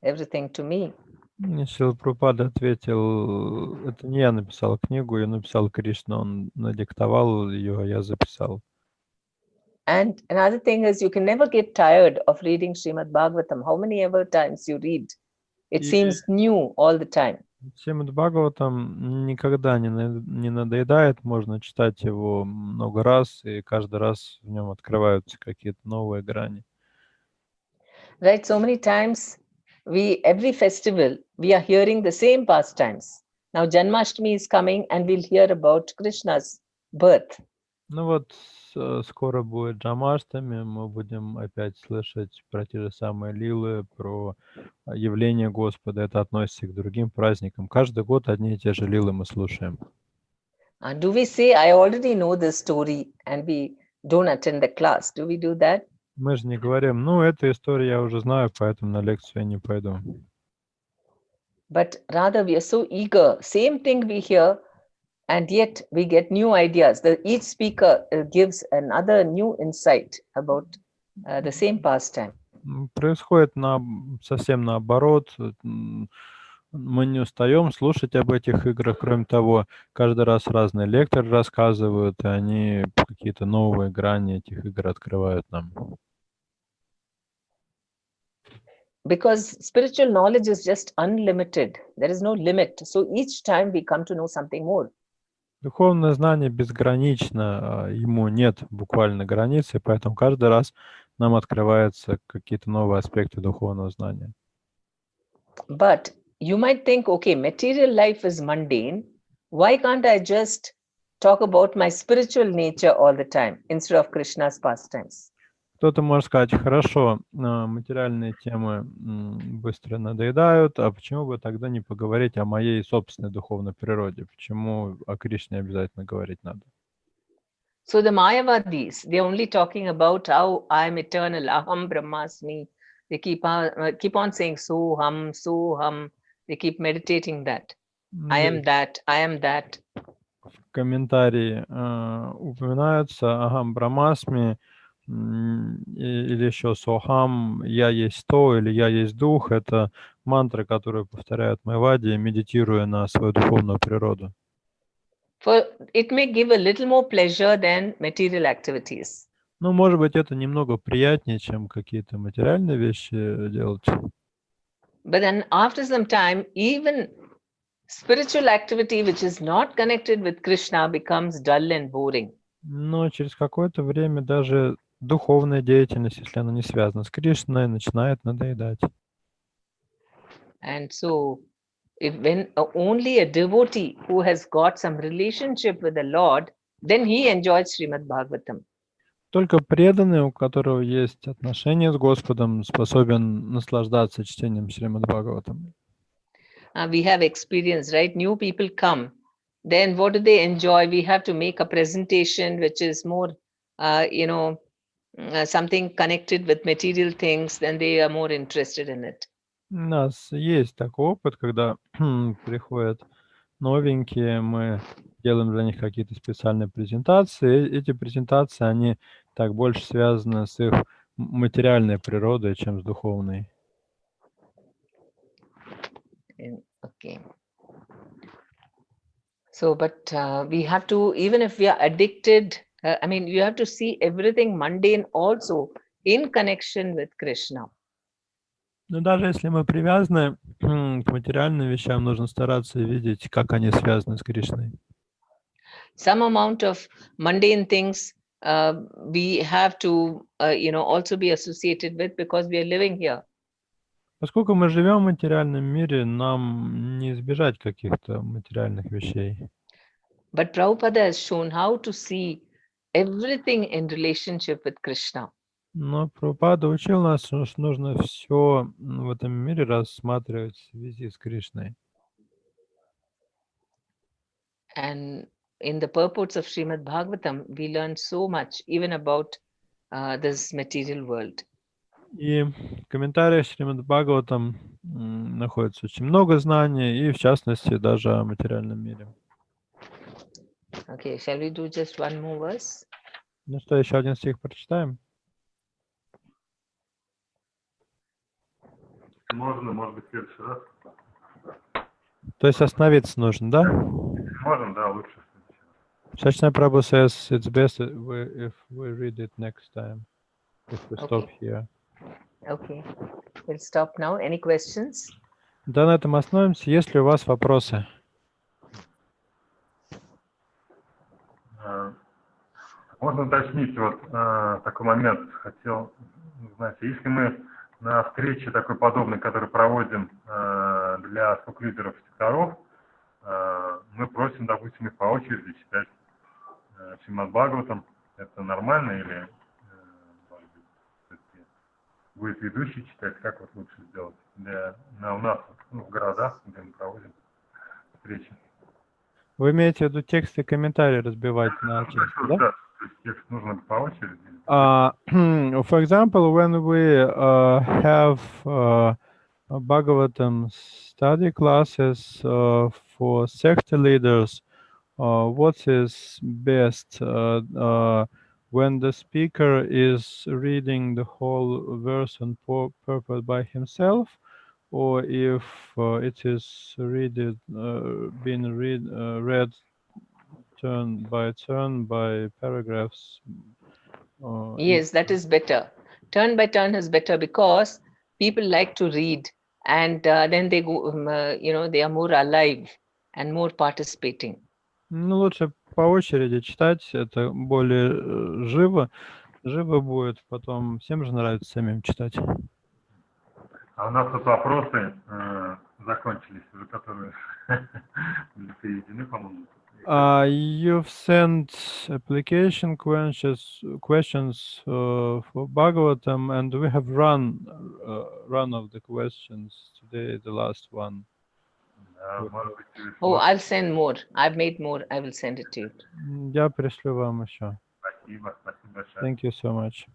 everything to me. Шрила Прабхупада ответил, это не я написал книгу, ее написал Кришна, он надиктовал ее, а я записал. And another thing is you can never get tired of reading Srimad Bhagavatam. How many ever times you read, it seems new all the time. Шримад Бхагаватам никогда не надоедает, можно читать его много раз, и каждый раз в нем открываются какие-то новые грани. Right, so many times every festival, we are hearing the same pastimes. Now Janmashtami is coming and we'll hear about Krishna's birth. Ну вот, скоро будет Джамаштами, мы будем опять слышать про те же самые лилы, про явление Господа. Это относится и к другим праздникам. Каждый год одни и те же лилы мы слушаем. Do we say, I already know this story, and we don't attend the class? Do we do that? Мы же не говорим, ну, эту историю я уже знаю, поэтому на лекцию я не пойду. But rather we are so eager. Same thing we hear, and yet we get new ideas. Each speaker gives another new insight about the same pastime. Происходит совсем наоборот. Мы не устаем слушать об этих играх. Кроме того, каждый раз разные лекторы рассказывают, и они какие-то новые грани этих игр открывают нам. Because spiritual knowledge is just unlimited. There is no limit. So each time we come to know something more. Духовное знание безгранично, ему нет буквально границы, поэтому каждый раз нам открываются какие-то новые аспекты духовного знания. But you might think, okay, material life is mundane. Why can't I just talk about my spiritual nature all the time instead of Krishna's pastimes? Кто-то может сказать, хорошо, материальные темы быстро надоедают, а почему бы тогда не поговорить о моей собственной духовной природе? Почему о Кришне обязательно говорить надо? So the Mayavadis, they're only talking about how I'm eternal, Aham Brahmasmi. They keep on saying Soham, Soham. They keep meditating that. I am that, I am that. комментарии упоминаются Агам Брамасми или еще Сохам, я есть то или я есть дух. Это мантры, которые повторяют Майвади, медитируя на свою духовную природу. For it may give a little more pleasure than material activities. Ну, может быть, это немного приятнее, чем какие-то материальные вещи делать. But then after some time, even spiritual activity which is not connected with Krishna becomes dull and boring. Но через какое-то время даже духовная деятельность, если она не связана с Кришной, начинает надоедать. And so, when only a devotee who has got some relationship with the Lord, then he enjoys Srimad Bhagavatam. Только преданный, у которого есть отношения с Господом, способен наслаждаться чтением Шримад Бхагаватам. We have experience, right? New people come. Then what do they enjoy? We have to make a presentation which is more, something connected with material things, then they are more interested in it. У нас есть такой опыт, когда приходят новенькие, мы делаем для них какие-то специальные презентации. Эти презентации, они так больше связаны с их материальной природой, чем с духовной. Okay. So, but we have to, even if we are addicted, you have to see everything mundane also in connection with Krishna. Но даже если мы привязаны к материальным вещам, нужно стараться видеть, как они связаны с Кришной. Some amount of mundane things we have to, also be associated with because we are living here. Поскольку мы живем в материальном мире, нам не избежать каких-то материальных вещей. But Prabhupada has shown how to see everything in relationship with Krishna. Но Прабхупада учил нас, что нужно все в этом мире рассматривать в связи с Кришной. And in the purports of Srimad Bhagavatam, we learn so much even about this material world. И в комментариях Шримад Бхагаватам находится очень много знаний, и в частности даже о материальном мире. Okay, shall we do just one more verse? Ну что, еще один стих прочитаем? Можно, может быть, в следующий раз. То есть остановиться нужно, да? Можем, да, лучше в следующий раз. Shachna Prabhu says it's best if we read it next time, if we stop here. Okay, we'll stop now. Any questions? Да, на этом остановимся. Есть ли у вас вопросы? Можно уточнить вот такой момент. Хотел узнать, если мы на встрече такой подобной, которую проводим для стоп-лидеров секторов, мы просим, допустим, их по очереди читать Шримад Бхагаватам, это нормально или может быть, будет ведущий читать, как вот лучше сделать у нас в городах, где мы проводим встречи? Вы имеете в виду тексты и комментарии разбивать на части, да? Да, то есть текст нужно по очереди. For example, when we have Bhagavatam study classes for sector leaders, what is best when the speaker is reading the whole verse and purport by himself, or if it is being read turn by paragraphs? Yes, that is better. Turn by turn is better because people like to read and then they go, they are more alive and more participating. Ну, лучше по очереди читать, это более живо будет, потом всем же нравится самим читать. А у нас тут вопросы закончились уже, которые были переведены, по-моему. You've sent application questions for Bhagavatam, and we have run of the questions today, the last one. Может быть, Oh, I'll send more. I've made more. I will send it to you. Я пришлю вам еще. спасибо большое. Thank you so much.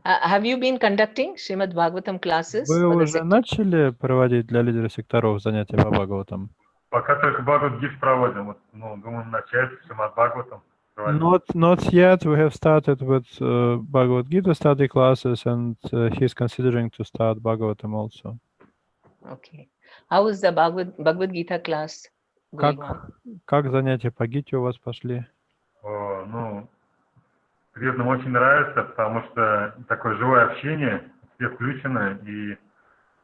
Have you been conducting Srimad Bhagavatam classes? Вы for the уже sector? начали проводить для лидеров секторов занятия по Бхагаватам? Пока только Бхагавад-гиту проводим. Вот, ну, думаем начать с Шримад Бхагаватом. Not yet. We have started with Bhagavad Gita study classes, and he's considering to start Bhagavatam also. Okay. How is the Bhagavad Gita class going on? Как занятия по Гите у вас пошли? Ну, преданным очень нравится, потому что такое живое общение, все включены, и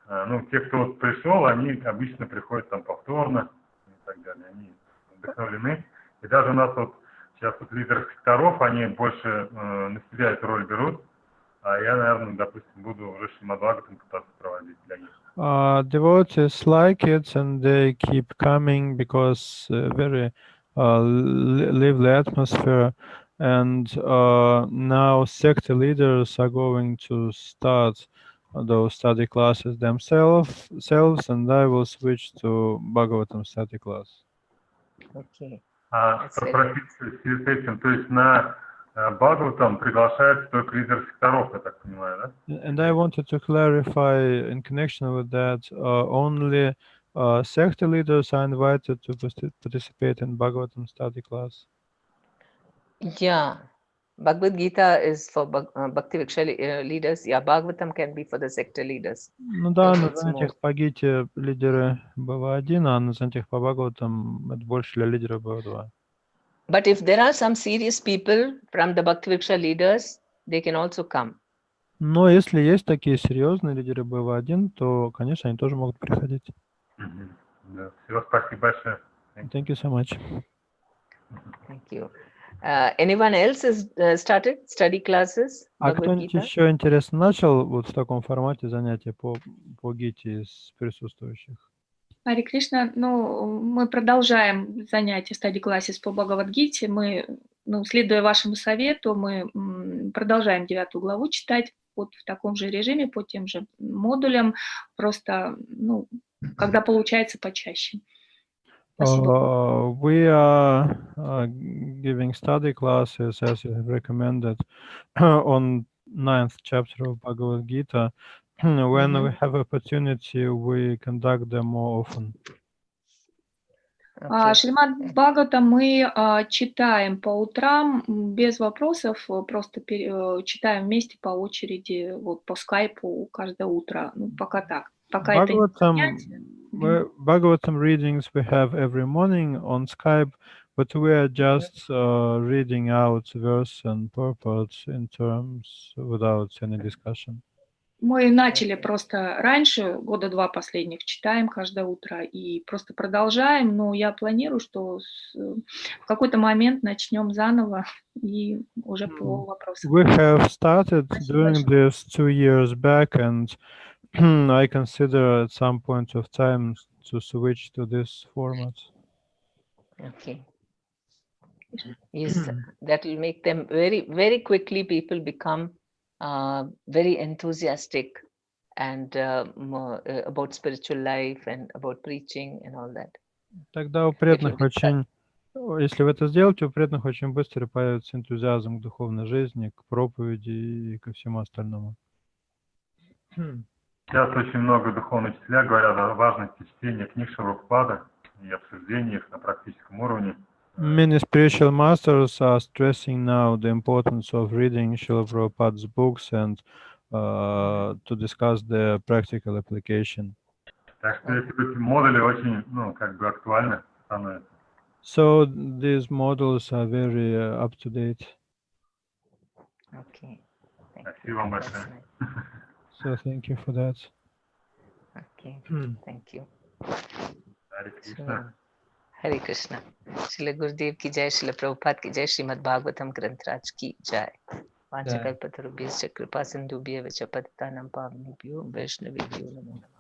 ну, те, кто вот пришел, они обычно приходят там повторно и так далее, они вдохновлены. И даже у нас вот сейчас вот лидеры секторов, они больше на себя эту роль берут, а я, наверное, допустим, буду уже Шримад Бхагаватам пытаться проводить для них. Devotees like it, and they keep coming because very lively atmosphere. And now sector leaders are going to start those study classes themselves, and I will switch to Bhagavatam study class. Okay. Спросить в связи с этим, то есть на Бхагаватам приглашаются только лидеры секторов, я так понимаю, да? And I wanted to clarify in connection with that, only sector leaders are invited to participate in Bhagavatam study class. Yeah. Bhagavad Gita is for Bhakti Viksha leaders. Yeah, Bhagavatam can be for the sector leaders. Ну да, на занятиях по Гите лидеры БВ-1, а на занятиях по Бхагаватам это больше для лидеров БВ-2. But if there are some serious people from the Bhakti Viksha leaders, they can also come. Но если есть такие серьезные лидеры БВ-1, то, конечно, они тоже могут приходить. Да. Все, спасибо большое. Thank you so much. Thank you. Anyone else has started study classes? А кто-нибудь еще, интересно, начал вот в таком формате занятия по Гите из присутствующих? Харе Кришна, ну, мы продолжаем занятия стадии классис по Бхагавад-гите. Мы, ну, следуя вашему совету, мы продолжаем 9 главу читать вот в таком же режиме, по тем же модулям, просто, ну, когда получается почаще. Спасибо. We are giving study classes, as you have recommended, on 9th chapter of Bhagavad Gita. When we have opportunity, we conduct them more often. Шримад Бхагавата мы читаем по утрам без вопросов, просто читаем вместе по очереди, вот по скайпу каждое утро, ну, пока так. Пока это не занятие. Bhagavatam readings we have every morning on Skype, but we are just reading out verse and purport in terms without any discussion. Мы начали просто раньше, года 2 последних, читаем каждое утро и просто продолжаем, но я планирую, что в какой-то момент начнем заново и уже по вопросам. We have started doing this 2 years back, and I consider at some point of time to switch to this format. Okay. Yes, that will make them very quickly people become very enthusiastic and about spiritual life and about preaching and all that. Тогда у преданных очень, если вы это сделаете, у преданных очень быстро появится энтузиазм к духовной жизни, к проповеди и ко всему остальному. Сейчас очень много духовных учителя говорят о важности чтения книг Шрила и обсуждения их на практическом уровне. Many spiritual masters are stressing now the importance of reading Srila Prabhupada's books and to discuss their practical application. Так что эти модули очень, ну, как бы актуальны становятся. So these models are very up to date. Okay. Спасибо вам большое. So thank you for that. Okay. Thank you. Харе Кришна. Hare Krishna. Shri Gurudev ki jai, Shri Prabhupada ki jai, Srimad Bhagavatam Granth ki jai. Vanchakalpatarubhyascha kripa sindhubhya vacha patitanam pavanebhyo vaishnavebhyo namo namaha.